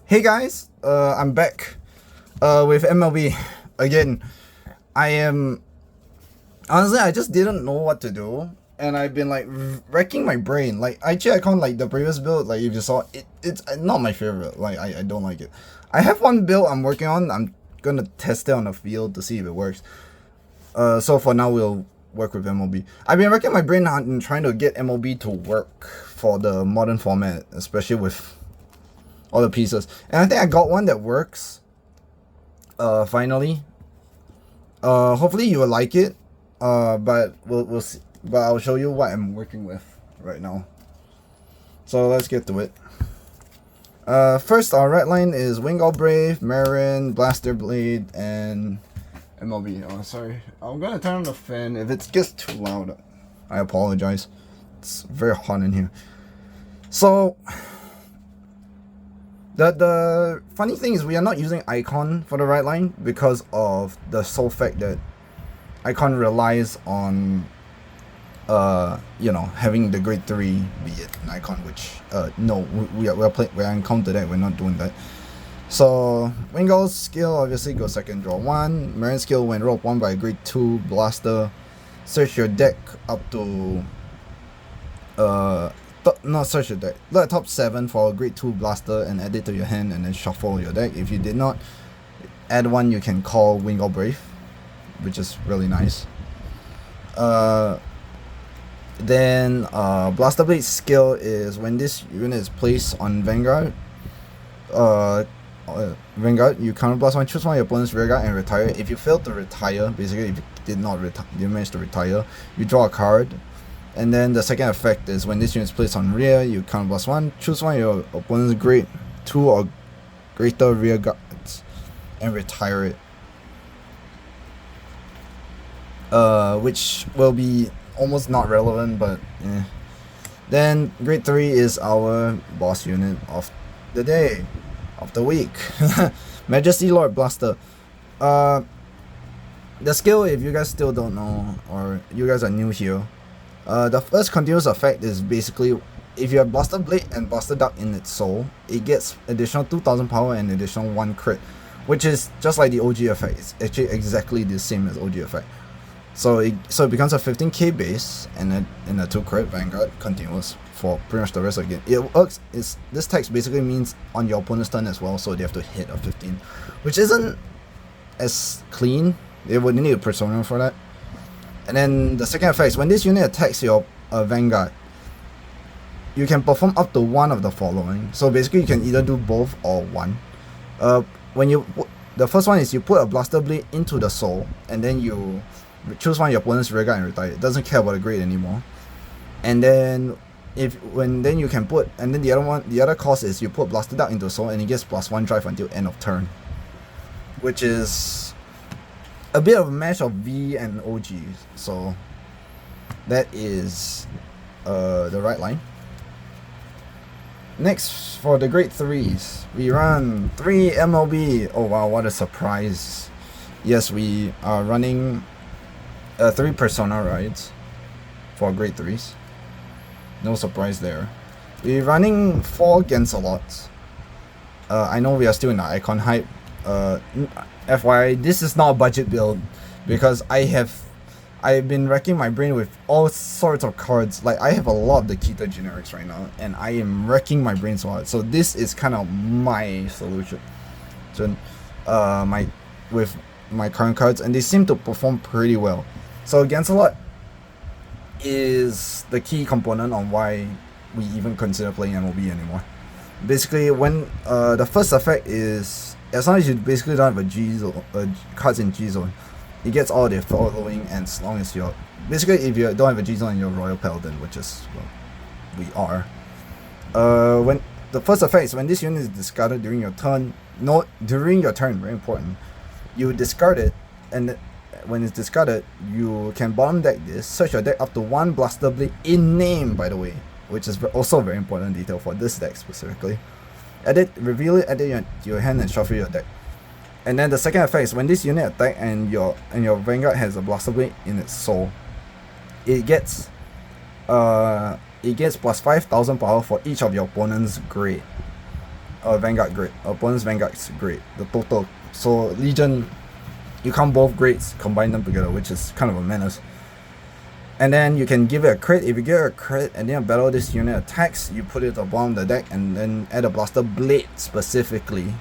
Hey guys, I'm back with MLB again. Honestly, I just didn't know what to do, and I've been like wrecking my brain. Like actually, I can't like the previous build. Like if you saw it, it's not my favorite. Like I don't like it. I have one build I'm working on. I'm gonna test it on the field to see if it works. So for now we'll work with MLB. I've been wrecking my brain on trying to get MLB to work for the modern format, especially with all the pieces, and I think I got one that works finally. Hopefully you will like it, but we'll see. But I'll show you what I'm working with right now, so let's get to it. First, our red line is Vanguard, Brave, Marin, Blaster Blade, and MLB. Oh, sorry, I'm gonna turn on the fan. If it gets too loud, I apologize. It's very hot in here. So the funny thing is we are not using Icon for the right line because of the sole fact that Icon relies on you know, having the grade 3 be it an Icon, which no, we're encountered that, we're not doing that. So Vanguard's skill obviously goes second, draw 1. Marin's skill when rolled 1 by a grade 2 blaster, search your deck up to not search your deck. Look at top 7 for a grade 2 blaster and add it to your hand and then shuffle your deck. If you did not add one, you can call Vanguard Brave, which is really nice. Then Blaster Blade's skill is when this unit is placed on Vanguard, you counterblast one, choose one of your opponent's rear guard and retire. If you fail to retire, basically if you did not you managed to retire, you draw a card. And then the second effect is when this unit is placed on rear, you counterblast one, choose one of your opponent's grade 2 or greater rear guards and retire it. Which will be almost not relevant, but eh. Then grade 3 is our boss unit of the day, of the week. Majesty Lord Blaster. The skill, if you guys still don't know or you guys are new here, the first continuous effect is basically if you have Blaster Blade and Blaster Duck in its soul, it gets additional 2000 power and additional 1 crit, which is just like the OG effect. It's actually exactly the same as OG effect. So it becomes a 15k base and a 2 crit Vanguard continuous for pretty much the rest of the game. It works. This text basically means on your opponent's turn as well, so they have to hit a 15, which isn't as clean. They would need a persona for that. And then the second effect is when this unit attacks your Vanguard, you can perform up to one of the following. So basically you can either do both or one. The first one is you put a Blaster Blade into the soul and then you choose one of your opponent's rear guard and retire. It doesn't care about the grade anymore. And then you can put, and then the other cost is you put Blaster Duck into soul and it gets +1 drive until end of turn, which is a bit of a mash of V and OG. So that is the right line. Next, for the grade 3s, we run 3 MLB. Oh wow, what a surprise. Yes, we are running 3 persona rides for grade 3s. No surprise there. We're running 4 Gancelots. I know we are still in the Icon hype. FYI, this is not a budget build because I've been wrecking my brain with all sorts of cards. Like I have a lot of the Kita generics right now and I am wrecking my brain so hard. So this is kind of my solution to with my current cards, and they seem to perform pretty well. So Gancelot is the key component on why we even consider playing MLB anymore. Basically, when the first effect is, as long as you basically don't have a G zone, cards in G zone, it gets all the following, and as long as you're basically, if you don't have a G zone and you're Royal Paladin, which is well, we are. When the first effect is when this unit is discarded during your turn. During your turn, very important. You discard it, and when it's discarded, you can bottom deck this. Search your deck up to 1 Blaster Blade in name, by the way, which is also a very important detail for this deck specifically. Reveal it, add it to your hand and shuffle your deck. And then the second effect is when this unit attack and your Vanguard has a Blaster Blade in its soul, it gets plus 5000 power for each of your opponent's grade. Vanguard grade. Opponent's Vanguard's grade. The total. So Legion, you count both grades, combine them together, which is kind of a menace. And then you can give it a crit. If you give it a crit and then battle this unit attacks, you put it above the deck and then add a blaster blade specifically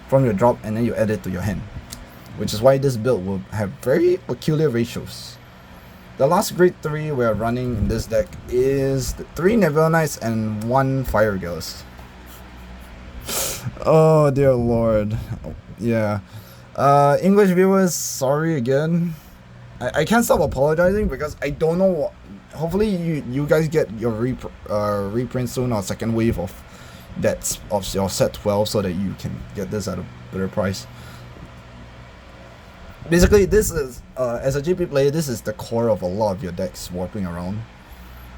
from your drop, and then you add it to your hand. Which is why this build will have very peculiar ratios. The last grade 3 we're running in this deck is 3 Nebula Knights and 1 Fire Regalers. Oh dear lord. Yeah. English viewers, sorry again. I can't stop apologizing because I don't know what, hopefully you guys get your reprint soon, or second wave of that of your set 12, so that you can get this at a better price. Basically, this is as a GP player, this is the core of a lot of your decks warping around.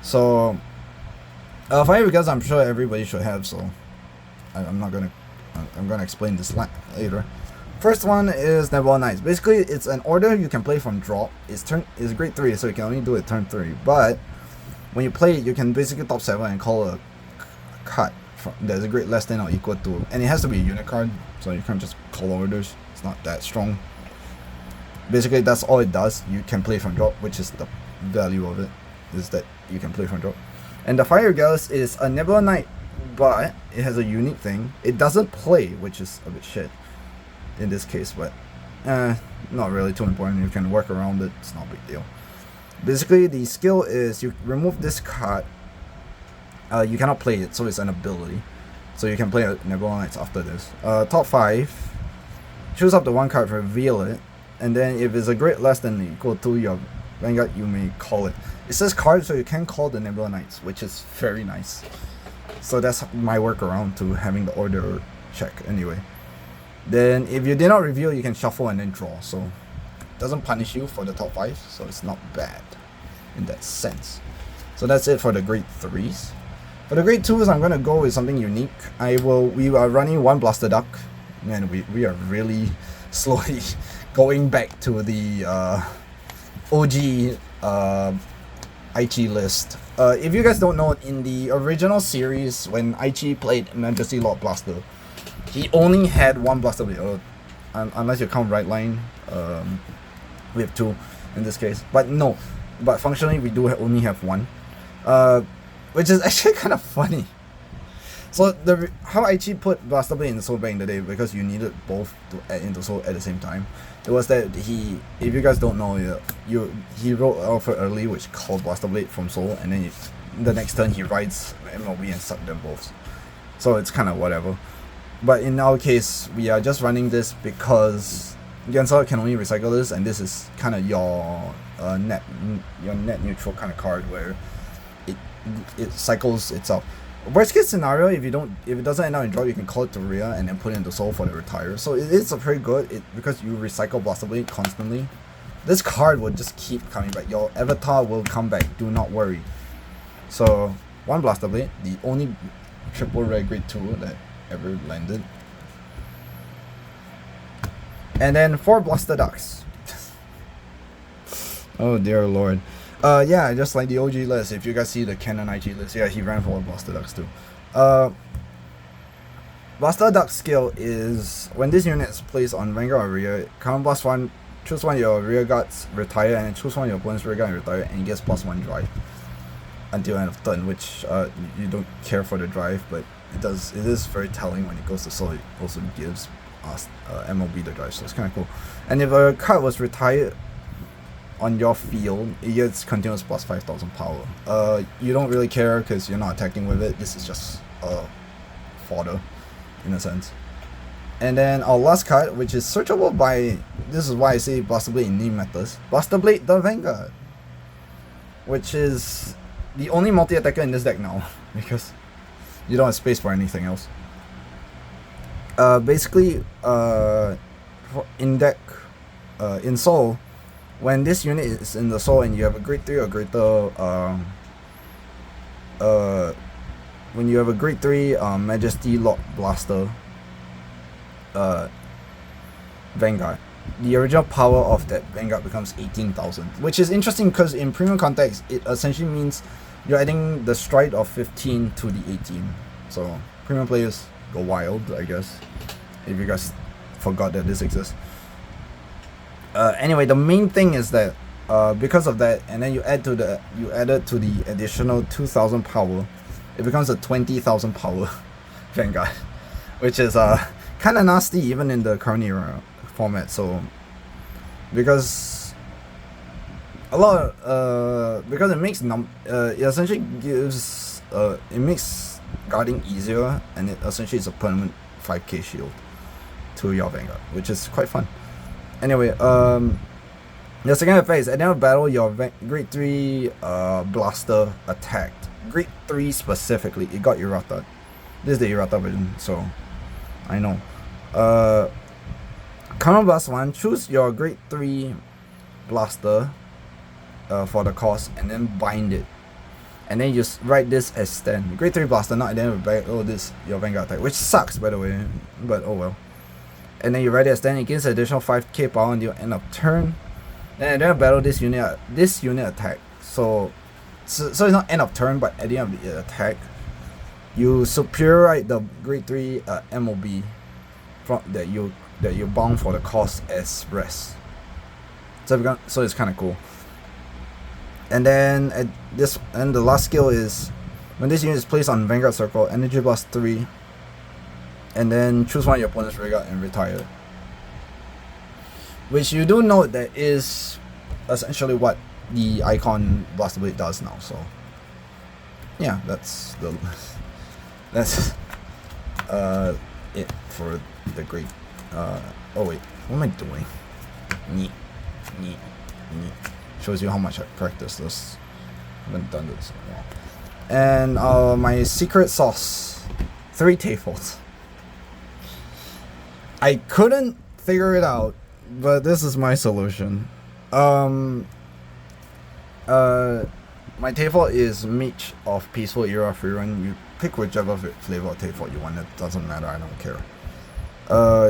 So fire because I'm sure everybody should have, so I'm gonna explain this later. First one is Nebula Knights. Basically, it's an order you can play from drop. It's grade 3, so you can only do it turn 3. But when you play it, you can basically top 7 and call a card there's a grade less than or equal to, and it has to be a unit card, so you can't just call orders. It's not that strong. Basically, that's all it does. You can play from drop, which is the value of it, is that you can play from drop. And the Fire Gallus is a Nebula Knight, but it has a unique thing. It doesn't play, which is a bit shit in this case, but not really too important. You can work around it. It's not a big deal. Basically, the skill is you remove this card. You cannot play it, so it's an ability. So you can play Nebula Knights after this. Top 5. Choose up the 1 card, reveal it, and then if it's a grade less than or equal to your Vanguard, you may call it. It says card, so you can call the Nebula Knights, which is very nice. So that's my workaround to having the order check anyway. Then if you did not reveal, you can shuffle and then draw, so it doesn't punish you for the top 5, so it's not bad in that sense. So that's it for the grade 3s. For the grade 2s, I'm gonna go with something unique. We are running 1 Blaster Duck. Man, we are really slowly going back to the OG Aichi list. If you guys don't know, in the original series, when Aichi played Majesty Lord Blaster, he only had 1 Blaster Blade, unless you count Right Line. We have 2 in this case, but no. But functionally, we do only have 1, which is actually kind of funny. So how Aichi put Blaster Blade in the Soul back in the day, because you needed both to add into Soul at the same time. It was that if you guys don't know, he wrote Alpha early, which called Blaster Blade from Soul, and then the next turn he rides MLB and sucked them both. So it's kind of whatever. But in our case, we are just running this because Gensel can only recycle this, and this is kind of your net neutral kind of card where it cycles itself. Worst case scenario, if it doesn't end up in draw, you can call it to rear and then put it into Soul for the retire. So it is a pretty good, because you recycle Blaster Blade constantly. This card will just keep coming back. Your avatar will come back, do not worry. So 1 Blaster Blade, the only triple rare grade 2 that ever landed. And then 4 Blaster Ducks. Oh dear lord. Yeah, just like the OG list. If you guys see the Canon IG list, yeah, he ran 4 Blaster Ducks too. Blaster Duck skill is when this unit is placed on Vanguard or rear, count +1, choose 1 of your rear guards, retire, and then choose 1 of your opponent's rear guard and retire, and he gets +1 drive until end of turn, which you don't care for the drive, but it is very telling when it goes to Soul. It also gives us MLB the drive, so it's kind of cool. And if a card was retired on your field, it gets continuous +5,000 power. You don't really care because you're not attacking with it. This is just fodder in a sense. And then our last card, which is searchable by, this is why I say Blaster Blade in name matters, Blaster Blade the Vanguard, which is the only multi-attacker in this deck now because you don't have space for anything else. Basically, in deck, in Soul, when this unit is in the Soul and you have a grade 3 or greater, when you have a grade 3 Majesty Lord Blaster Vanguard, the original power of that Vanguard becomes 18,000, which is interesting because in premium context, it essentially means you're adding the stride of 15 to the 18. So Premium players go wild, I guess, if you guys forgot that this exists. Anyway, the main thing is that because of that, and then you added to the additional 2,000 power, it becomes a 20,000 power Vanguard, which is kind of nasty even in the current era format. So because because it makes it essentially gives it makes guarding easier, and it essentially is a permanent 5k shield to your Vanguard, which is quite fun. Anyway, the second effect is at the end of battle, your grade 3 blaster attacked. Grade 3 specifically, it got errata. This is the errata version, so I know. Counter blast 1, choose your grade 3 blaster for the cost, and then bind it. And then you just write this as stand. Grade 3 blaster, not at the end of battle. Oh, this your Vanguard attack, which sucks by the way, but oh well. And then you write it as stand. It gains additional 5k power until end of turn. Then at the end of battle, this unit attack. So it's not end of turn, but at the end of the attack, you superiorite the grade 3 MOB from that you bound for the cost as rest. So it's kind of cool. And then the last skill is when this unit is placed on Vanguard circle, energy plus 3, and then choose one of your opponent's Vanguard and retire it. Which you do note that is essentially what the icon Blaster Blade does now. So yeah, that's it for the great. Oh wait, what am I doing? Neat. Shows you how much I practiced this. I haven't done this in a while. And my secret sauce, 3 Tayfolds. I couldn't figure it out, but this is my solution. My Tayfold is Mage of Peaceful Era Free Run. You pick whichever flavor of Tayfold you want. It doesn't matter. I don't care.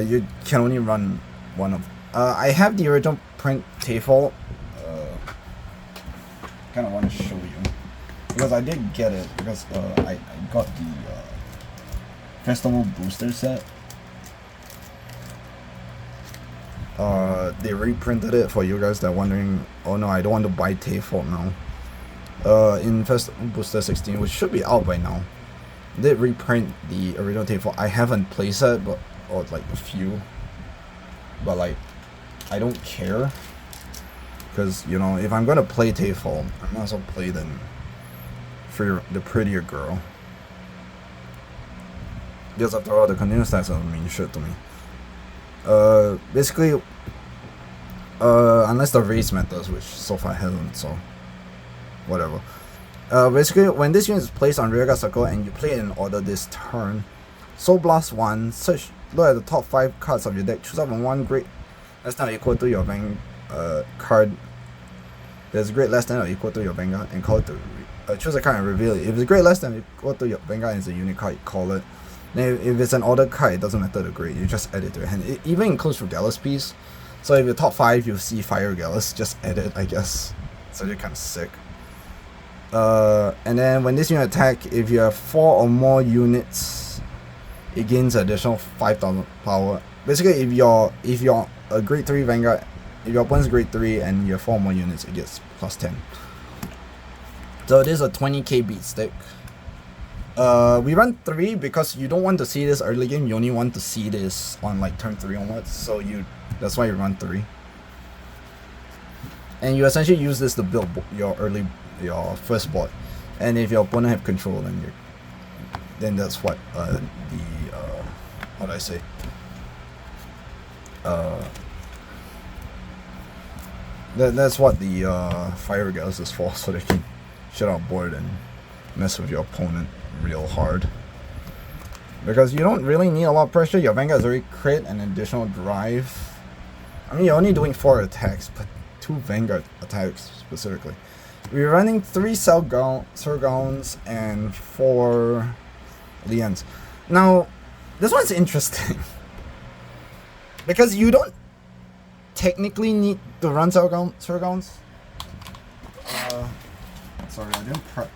You can only run one of. I have the original print Tayfold. Kind of want to show you because I did get it because I got the festival booster set. They reprinted it for you guys that are wondering. Oh no, I don't want to buy Tayfold now. In Festival Booster 16, which should be out by now, they reprint the original Tayfold. I haven't playset, or like a few, but like I don't care. Because, you know, if I'm going to play Tayfold, I might as well play the prettier girl. Because after all, the continuous stats don't mean shit to me. Basically, unless the race matters, which so far hasn't, so whatever. Basically, when this unit is placed on rearguard circle and you play it in order this turn, Soul Blast 1, look at the top 5 cards of your deck, choose up one grade less than or equal to your card. There's a grade less than or equal to your Vanguard and call it to choose a card and reveal it. If it's a grade less than or equal to your Vanguard and it's a unit card, you call it. Then if it's an order card, it doesn't matter the grade, you just add it to your hand. It even includes Regalis piece. So if you're top 5, you see Fire Regalis, just add it, I guess. So you're kind of sick. And then when this unit attack, if you have 4 or more units, it gains additional 5,000 power. Basically, if you're a grade 3 Vanguard, if your opponent's grade 3 and you have 4 more units, it gets plus 10. So it is a 20k beat stick. We run 3 because you don't want to see this early game. You only want to see this on like turn 3 onwards. So that's why you run 3. And you essentially use this to build your first board. And if your opponent have control, then that's what how do I say? That's what the Fire Regalis is for, so they can shut out board and mess with your opponent real hard. Because you don't really need a lot of pressure. Your Vanguard is already crit and additional drive. I mean, you're only doing 4 attacks, but 2 Vanguard attacks specifically. We're running 3 Surgowns and 4 Lians. Now, this one's interesting. Because you don't technically need to run Surgowns. Sorry, I didn't prep.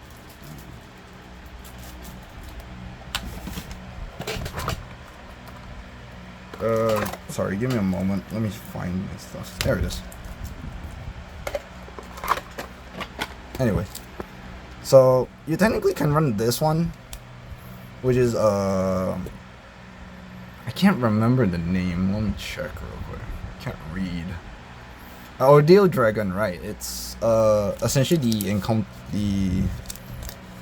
Sorry, give me a moment. Let me find my stuff. There it is. Anyway, so you technically can run this one, which is I can't remember the name. Let me check real quick. I can't read. Ordeal Dragon, right? It's essentially the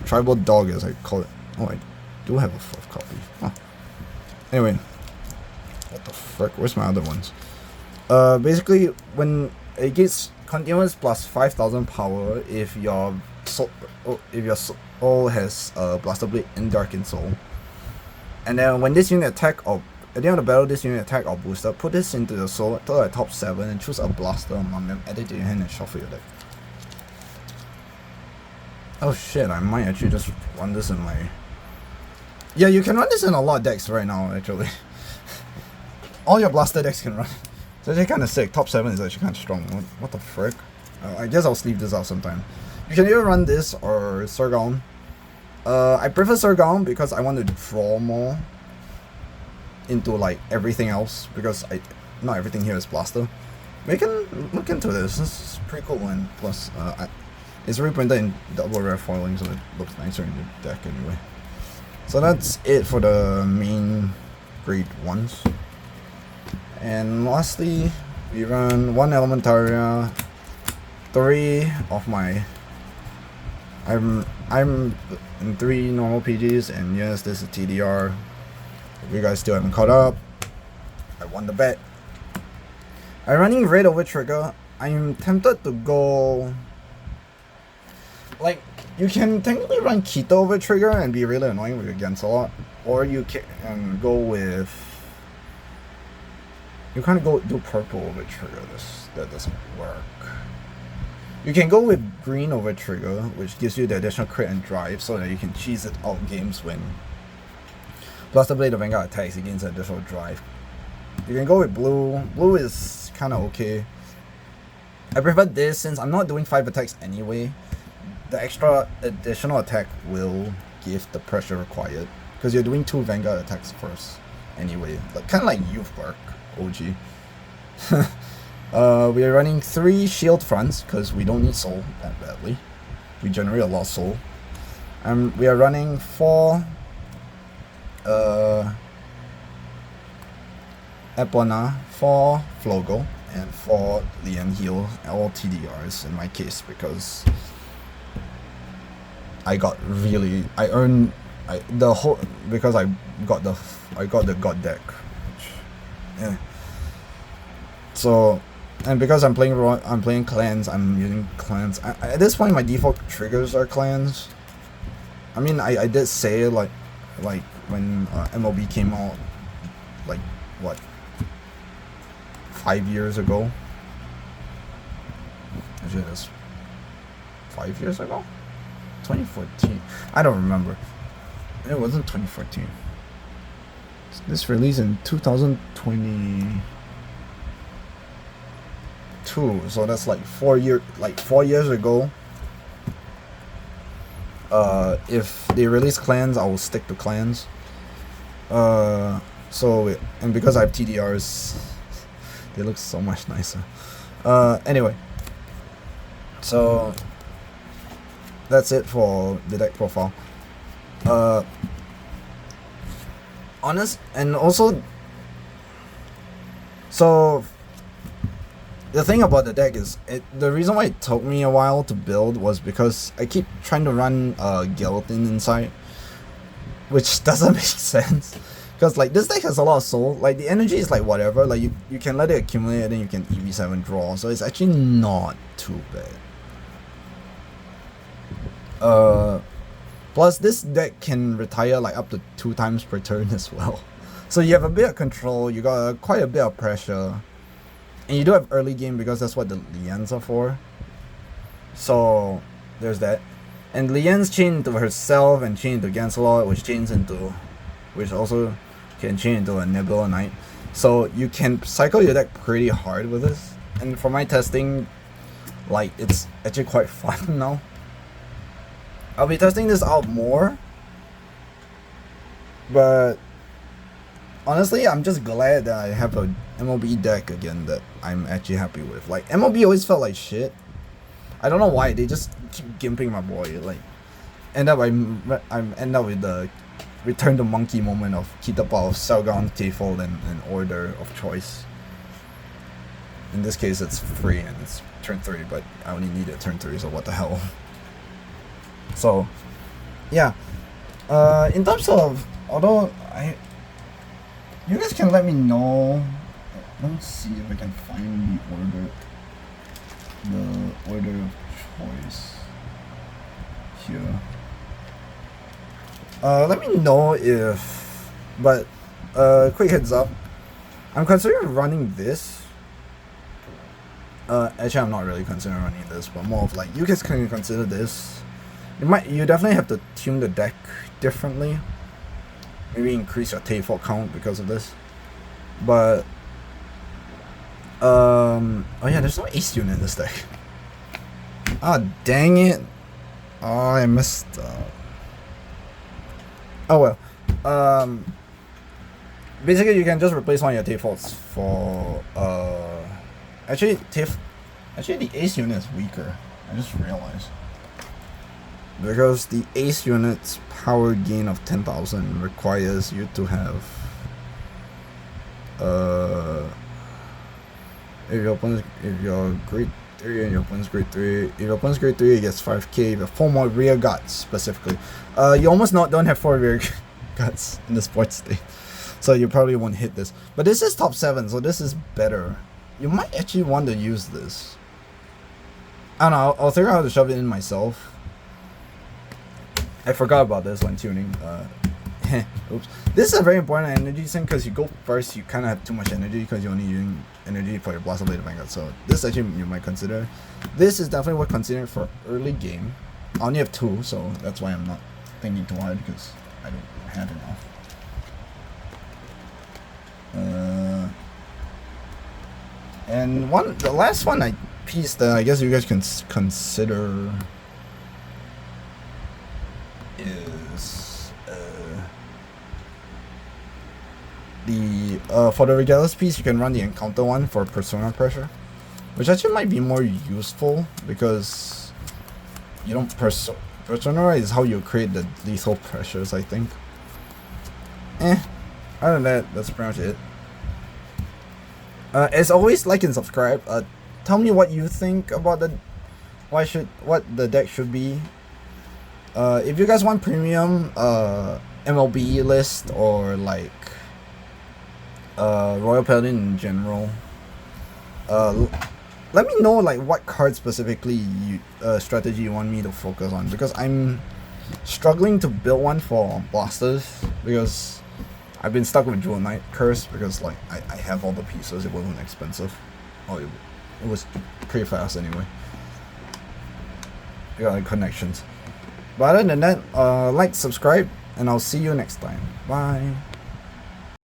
tribal dog, as I call it. Oh, I do have a 4th copy. Huh. Anyway, what the frick? Where's my other ones? Basically, when it gets continuous plus 5,000 power, if your soul has Blaster Blade and Darkened Soul, and then when this unit attack or at the end of the battle, this unit attack or booster, put this into the soul, throw at top 7, and choose a blaster among them, add it to your hand, and shuffle your deck. Oh shit, I might actually just run this in my... Yeah, you can run this in a lot of decks right now, actually. All your blaster decks can run. It's actually kind of sick. Top 7 is actually kind of strong. What the frick? I guess I'll sleeve this out sometime. You can either run this or Surgaon. I prefer Surgaon because I want to draw more into like everything else, because not everything here is blaster. We can look into this. This is pretty cool, and plus it's reprinted in double rare foiling, so it looks nicer in the deck anyway. So that's it for the main grade 1s. And lastly, we run 1 Elementaria, 3 of my... I'm in 3 normal PGs, and yes, this is TDR. If you guys still haven't caught up, I won the bet. I'm running Raid over Trigger. I'm tempted to go... Like, you can technically run Keto over Trigger and be really annoying with against a lot. Or you can go with... You kind of go do purple over Trigger. That doesn't work. You can go with green over Trigger, which gives you the additional crit and drive, so that you can cheese it out games when Blaster Blade of Vanguard attacks against additional drive. You can go with blue. Blue is kind of okay. I prefer this since I'm not doing 5 attacks anyway. The extra additional attack will give the pressure required, because you're doing 2 Vanguard attacks first anyway. Like, kind of like Youth Work OG. We are running 3 shield fronts because we don't need soul that badly. We generate a lot of soul. We are running 4 Epona, 4 Flogo, and 4 Lian Heal, all TDRs in my case, because I got really, because I got the God deck, which, yeah. So, and because I'm playing clans, I'm using clans. At this point, my default triggers are clans. I mean, I did say like when MLB came out, like what, 5 years ago. Actually, that's 5 years ago. 2014. I don't remember. It wasn't 2014. This released in 2022, so that's like 4 years ago. If they release clans, I will stick to clans. So, and because I have TDRs, they look so much nicer. Anyway, so that's it for the deck profile. Honest, and also, so the thing about the deck is, the reason why it took me a while to build was because I keep trying to run Gelatin inside, which doesn't make sense. Because like this deck has a lot of soul, like the energy is like whatever, like you can let it accumulate and then you can EV7 draw, so it's actually not too bad. Plus this deck can retire like up to 2 times per turn as well. So you have a bit of control, you got quite a bit of pressure. And you do have early game because that's what the Lians are for. So there's that. And Lian's chain into herself and chain into Gancelot, which also can chain into a Nebula Knight. So you can cycle your deck pretty hard with this. And for my testing, like, it's actually quite fun now. I'll be testing this out more, but honestly, I'm just glad that I have a MLB deck again that I'm actually happy with. Like, MLB always felt like shit. I don't know why, they just keep gimping my boy. Like, end up end up with the return to monkey moment of keep the ball, Selgon, T-fold, and an order of choice. In this case, it's free and it's turn 3, but I only need it turn 3, so what the hell. So, yeah. In terms of, although you guys can let me know. Let me see if I can find the order of choice here. Let me know if, but quick heads up, I'm considering running this. Actually, I'm not really considering running this, but more of like, you guys can consider this. You definitely have to tune the deck differently. Maybe increase your T-fold count because of this. But oh yeah, there's no ace unit in this deck. Ah, dang it. Oh, I missed oh well. Basically you can just replace one of your T-folds for actually the ace unit is weaker. I just realized. Because the ace unit's power gain of 10,000 requires you to have if your grade 3 and your opponent's grade 3, if your opponent's grade 3 it gets 5k, if you have 4 more rear guards specifically. You almost don't have 4 rear guards in the sports state, so you probably won't hit this. But this is top 7, so this is better. You might actually want to use this. I don't know, I'll figure out how to shove it in myself. I forgot about this when tuning. Oops. This is a very important energy thing because you go first, you kind of have too much energy because you're only using energy for your Blaster Blade Vanguard. So this actually you might consider. This is definitely worth considering for early game. I only have 2, so that's why I'm not thinking too hard because I don't have enough. And the last piece that I guess you guys can consider is for the Regalis piece, you can run the encounter one for persona pressure, which actually might be more useful because you don't persona is how you create the lethal pressures, I think. Other than that, that's pretty much it. As always, like and subscribe. Tell me what you think about what the deck should be. If you guys want premium MLB list or like Royal Paladin in general, let me know like what card specifically strategy you want me to focus on, because I'm struggling to build one for blasters because I've been stuck with Jewel Knight Curse because like I have all the pieces. It wasn't expensive. Oh, it was pretty fast anyway. You got like connections. But other than that, like, subscribe, and I'll see you next time. Bye.